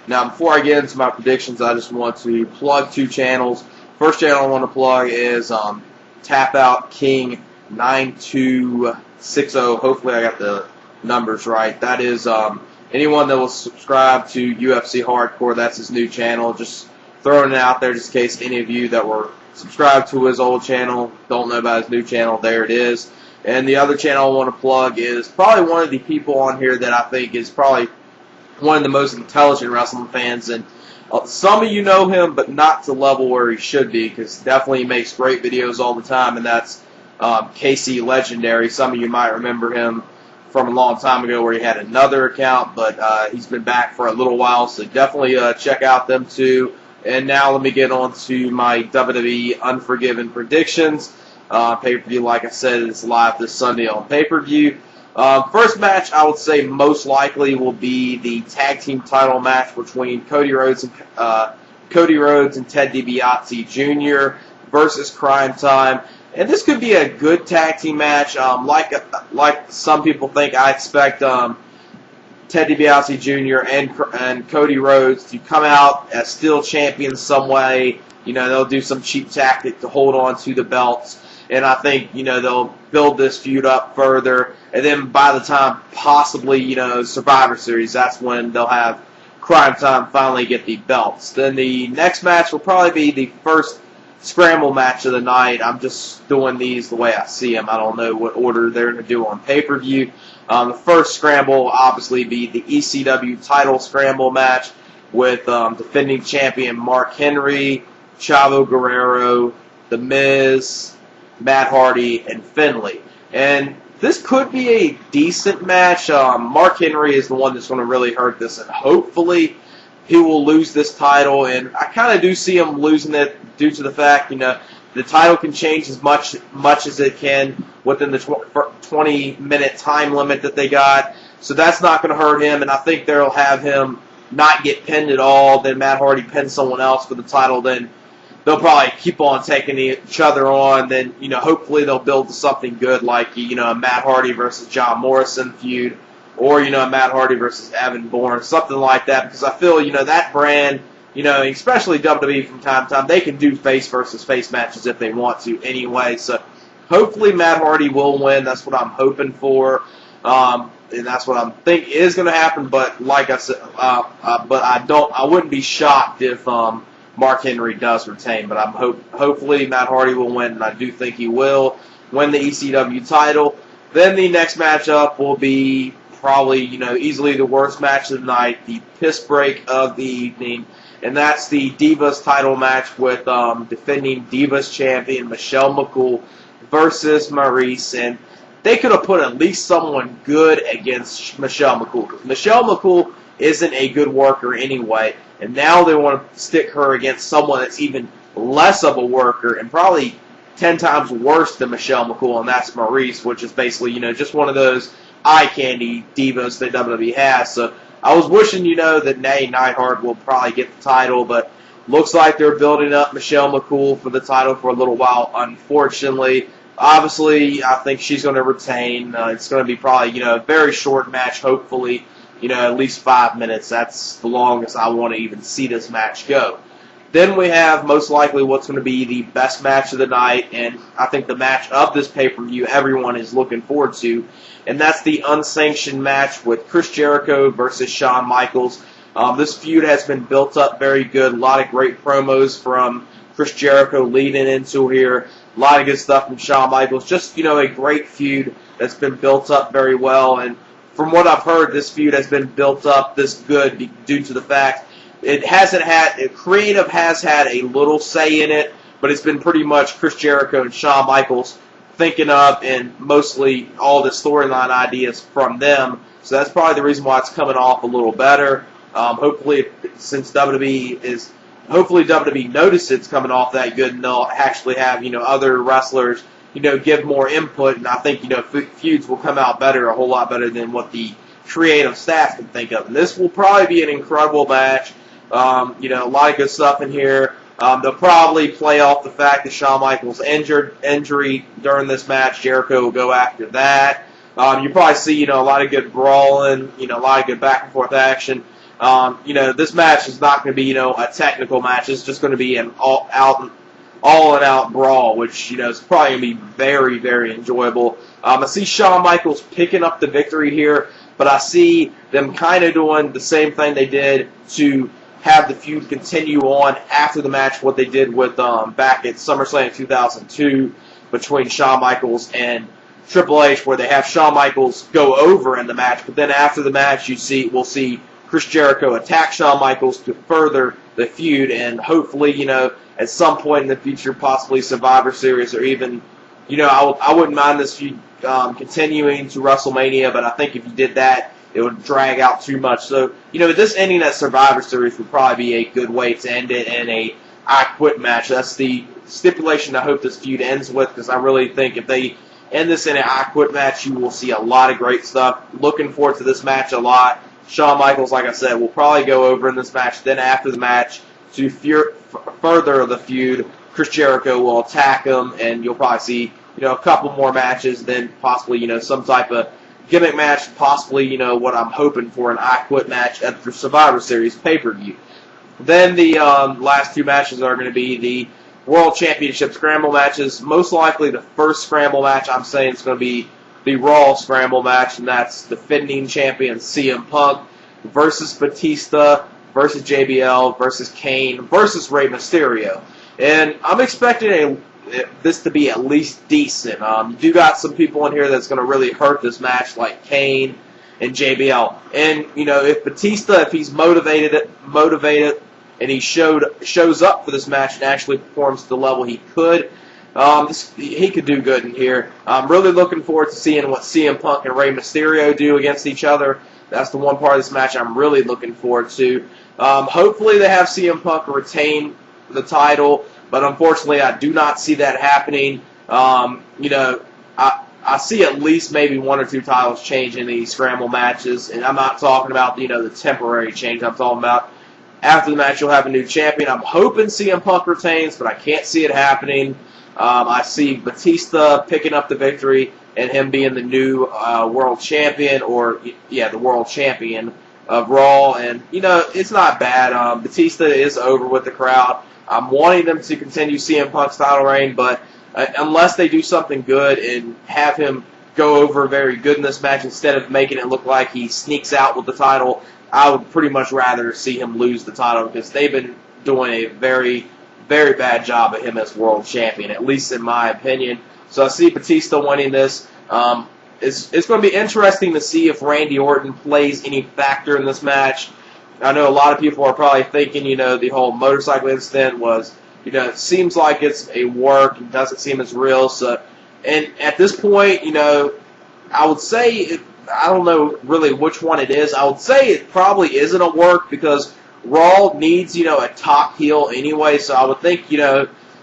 Now, before I get into my predictions, I just want to plug two channels. First channel I want to plug is Tap Out King 9260. Hopefully, I got the numbers right. That is anyone that will subscribe to UFC Hardcore. That's his new channel. Just throwing it out there, just in case any of you that were subscribed to his old channel don't know about his new channel. There it is. And the other channel I want to plug is probably one of the people on here that I think is probably one of the most intelligent wrestling fans, and some of you know him, but not to the level where he should be, because definitely he makes great videos all the time, and that's KcLegendary. Some of you might remember him from a long time ago where he had another account, but he's been back for a little while, so definitely check out them too. And now let me get on to my WWE Unforgiven predictions. Pay-per-view, like I said, is live this Sunday on pay-per-view. First match, I would say most likely will be the tag team title match between Cody Rhodes and Ted DiBiase Jr. versus Crime Time. And this could be a good tag team match. Like some people think, I expect Ted DiBiase Jr. and Cody Rhodes to come out as still champions some way. You know, they'll do some cheap tactic to hold on to the belts. And I think, you know, they'll build this feud up further. And then by the time possibly, you know, Survivor Series, that's when they'll have Crime Time finally get the belts. Then the next match will probably be the first scramble match of the night. I'm just doing these the way I see them. I don't know what order they're going to do on pay-per-view. The first scramble will obviously be the ECW title scramble match with defending champion Mark Henry, Chavo Guerrero, The Miz, Matt Hardy, and Finlay. And this could be a decent match. Mark Henry is the one that's going to really hurt this, and hopefully he will lose this title. And I kind of do see him losing it due to the fact, you know, the title can change as much as it can within the 20-minute time limit that they got. So that's not going to hurt him, and I think they'll have him not get pinned at all. Then Matt Hardy pins someone else for the title. Then they'll probably keep on taking each other on. Then, you know, hopefully they'll build to something good, like, you know, a Matt Hardy versus John Morrison feud, or, you know, a Matt Hardy versus Evan Bourne, something like that. Because I feel, you know, that brand, you know, especially WWE from time to time, they can do face versus face matches if they want to anyway. So hopefully Matt Hardy will win. That's what I'm hoping for. And that's what I think is going to happen. But like I said, I wouldn't be shocked if Mark Henry does retain, but hopefully Matt Hardy will win, and I do think he will win the ECW title. Then the next matchup will be probably, you know, easily the worst match of the night, the piss break of the evening, and that's the Divas title match with defending Divas champion Michelle McCool versus Maurice. And they could have put at least someone good against Michelle McCool, because Michelle McCool isn't a good worker anyway. And now they want to stick her against someone that's even less of a worker and probably 10 times worse than Michelle McCool, and that's Maurice, which is basically, you know, just one of those eye candy divas that WWE has. So I was wishing, you know, that Nay Neidhart will probably get the title, but looks like they're building up Michelle McCool for the title for a little while, unfortunately. Obviously, I think she's going to retain. It's going to be probably, you know, a very short match, hopefully. You know, at least 5 minutes. That's the longest I want to even see this match go. Then we have most likely what's going to be the best match of the night, and I think the match of this pay-per-view everyone is looking forward to, and that's the unsanctioned match with Chris Jericho versus Shawn Michaels. This feud has been built up very good. A lot of great promos from Chris Jericho leading into here. A lot of good stuff from Shawn Michaels. Just, you know, a great feud that's been built up very well, and from what I've heard, this feud has been built up this good due to the fact creative has had a little say in it, but it's been pretty much Chris Jericho and Shawn Michaels thinking of, and mostly all the storyline ideas from them. So that's probably the reason why it's coming off a little better. Hopefully, since WWE noticed it's coming off that good, and they'll actually have, you know, other wrestlers, you know, give more input, and I think, you know, feuds will come out better, a whole lot better than what the creative staff can think of. And this will probably be an incredible match. You know, a lot of good stuff in here. They'll probably play off the fact that Shawn Michaels' injury during this match. Jericho will go after that. You probably see, you know, a lot of good brawling, you know, a lot of good back and forth action. This match is not going to be, a technical match. It's just going to be an all-and-out brawl, which, is probably going to be very, very enjoyable. I see Shawn Michaels picking up the victory here, but I see them kind of doing the same thing they did to have the feud continue on after the match, what they did with back at SummerSlam 2002 between Shawn Michaels and Triple H, where they have Shawn Michaels go over in the match, but then after the match, we'll see Chris Jericho attack Shawn Michaels to further the feud, and hopefully, at some point in the future, possibly Survivor Series, or even, I wouldn't mind this feud continuing to WrestleMania, but I think if you did that, it would drag out too much. So, this ending at Survivor Series would probably be a good way to end it in a I Quit match. That's the stipulation I hope this feud ends with, because I really think if they end this in an I Quit match, you will see a lot of great stuff. Looking forward to this match a lot. Shawn Michaels, like I said, will probably go over in this match. Then after the match, to further the feud, Chris Jericho will attack him, and you'll probably see, a couple more matches, then possibly, some type of gimmick match, possibly, what I'm hoping for, an I Quit match at the Survivor Series pay-per-view. Then the last two matches are going to be the World Championship Scramble matches. Most likely the first Scramble match, I'm saying, is going to be the Raw Scramble match, and that's defending champion CM Punk versus Batista versus JBL versus Kane versus Rey Mysterio. And I'm expecting this to be at least decent. You do got some people in here that's going to really hurt this match, like Kane and JBL. And, if Batista, if he's motivated, and he shows up for this match and actually performs to the level he could, he could do good in here. I'm really looking forward to seeing what CM Punk and Rey Mysterio do against each other. That's the one part of this match I'm really looking forward to. Hopefully they have CM Punk retain the title, but unfortunately I do not see that happening. I see at least maybe one or two titles change in these Scramble matches, and I'm not talking about, the temporary change. I'm talking about after the match you'll have a new champion. I'm hoping CM Punk retains, but I can't see it happening. I see Batista picking up the victory and him being the new world champion, the world champion of Raw. And, it's not bad. Batista is over with the crowd. I'm wanting them to continue CM Punk's title reign, but unless they do something good and have him go over very good in this match instead of making it look like he sneaks out with the title, I would pretty much rather see him lose the title, because they've been doing a very, very bad job of him as world champion, at least in my opinion. So I see Batista winning this. It's going to be interesting to see if Randy Orton plays any factor in this match. I know a lot of people are probably thinking, the whole motorcycle incident was, it seems like it's a work. It doesn't seem as real. So, and at this point, I would say, I don't know really which one it is. I would say it probably isn't a work, because Raw needs, a top heel anyway. So I would think,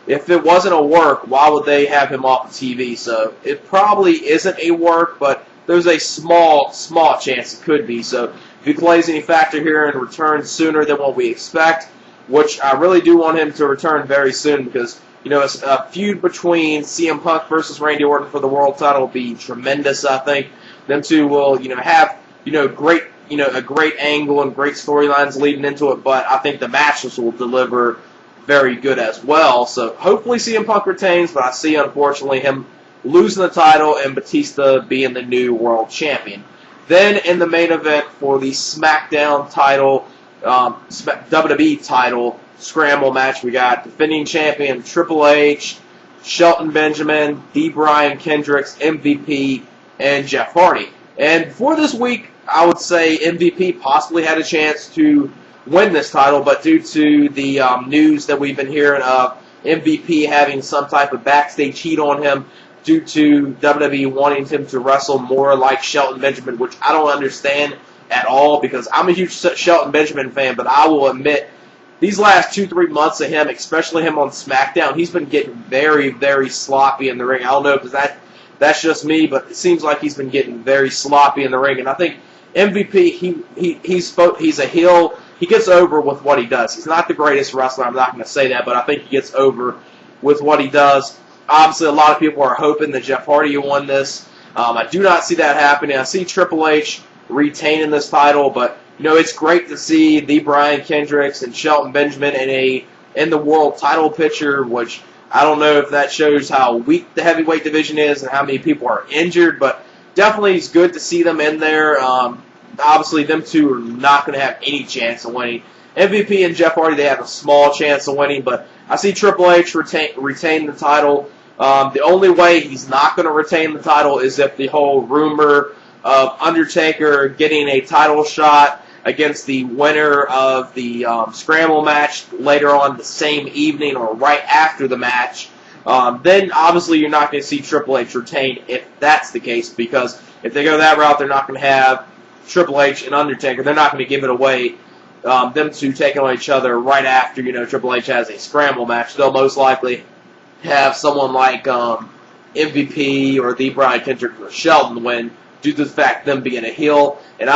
if it wasn't a work, why would they have him off the TV? So it probably isn't a work, but there's a small chance it could be. So if he plays any factor here and returns sooner than what we expect, which I really do want him to return very soon, because, it's a feud between CM Punk versus Randy Orton for the world title will be tremendous, I think. Them two will, have, great, a great angle and great storylines leading into it, but I think the matches will deliver very good as well. So hopefully CM Punk retains, but I see, unfortunately, him losing the title and Batista being the new world champion. Then in the main event for the SmackDown title, WWE title Scramble match, we got defending champion Triple H, Shelton Benjamin, D. Brian Kendricks, MVP, and Jeff Hardy. And before this week, I would say MVP possibly had a chance to win this title, but due to the news that we've been hearing of MVP having some type of backstage heat on him due to WWE wanting him to wrestle more like Shelton Benjamin, which I don't understand at all, because I'm a huge Shelton Benjamin fan, but I will admit these last 2-3 months of him, especially him on SmackDown, he's been getting very, very sloppy in the ring. I don't know if that's just me, but it seems like he's been getting very sloppy in the ring. And I think MVP, he's a heel. He gets over with what he does. He's not the greatest wrestler. I'm not going to say that, but I think he gets over with what he does. Obviously, a lot of people are hoping that Jeff Hardy won this. I do not see that happening. I see Triple H retaining this title, but it's great to see the Brian Kendricks and Shelton Benjamin in the world title picture, which I don't know if that shows how weak the heavyweight division is and how many people are injured, but definitely it's good to see them in there. Obviously, them two are not going to have any chance of winning. MVP and Jeff Hardy, they have a small chance of winning, but I see Triple H retain the title. The only way he's not going to retain the title is if the whole rumor of Undertaker getting a title shot against the winner of the Scramble match later on the same evening or right after the match. Then obviously you're not going to see Triple H retain if that's the case, because if they go that route, they're not going to have Triple H and Undertaker. They're not going to give it away, them two taking on each other right after, Triple H has a Scramble match. They'll most likely have someone like MVP or the Brian Kendrick or Shelton win due to the fact of them being a heel. And